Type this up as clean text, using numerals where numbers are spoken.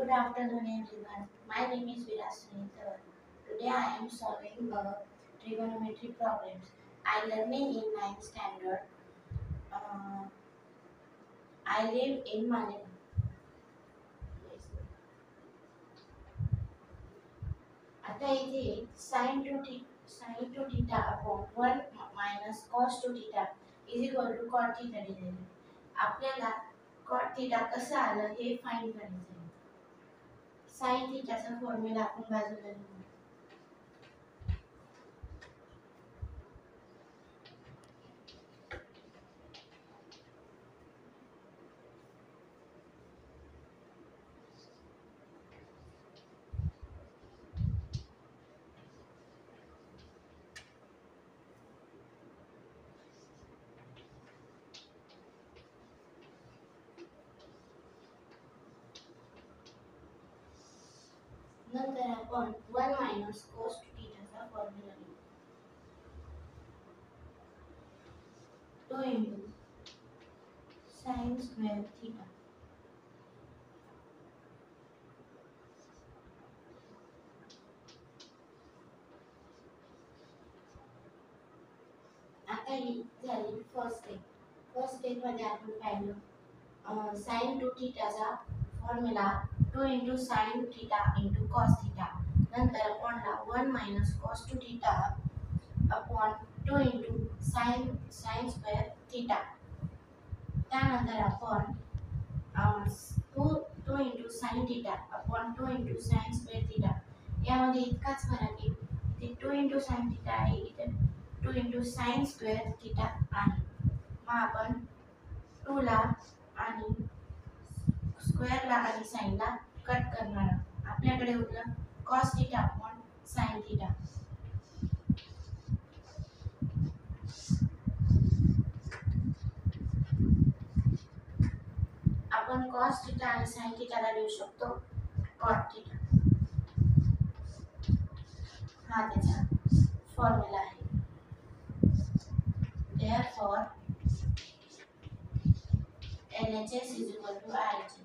Good afternoon, everyone. My name is Viraswini Dhawan. Today I am solving trigonometry problems. I learning in 9th standard. Uh, I live in Manila. आता इथे sin to theta upon 1 minus cos to theta is equal to cot theta दिलेले आहे. आपल्याला cot theta कसं आलं हे find करायचं आहे. sin theta चा फॉर्म्युला आपण बाजूला लिहू. नंतर आपण 1 minus cos to theta चा फॉर्म्युला लिहू. 2 into sin square theta. आता ही झाली फर्स्ट स्टेप मध्ये आपण पाहिलं sin to theta चा formula 2 into sin theta into cos theta. नंतर आपण 1 minus cos to theta upon 2 into sin square theta. त्यानंतर आपण 2 into sin theta upon 2 into sin square theta. यामध्ये इतकाच फरक आहे ते 2 into sin theta आहे इथे 2 into sin square theta आहे. मग आपण 2 ला आणि स्क्वेअर ला आणि sin ला कट करणार आहोत. आपल्याकडे उरलं cos theta upon sin theta. आपण cos theta आणि sin theta ला लिहू शकतो cot theta. हा त्याचा फॉर्म्युला आहे. Therefore LHS is equal to RHS.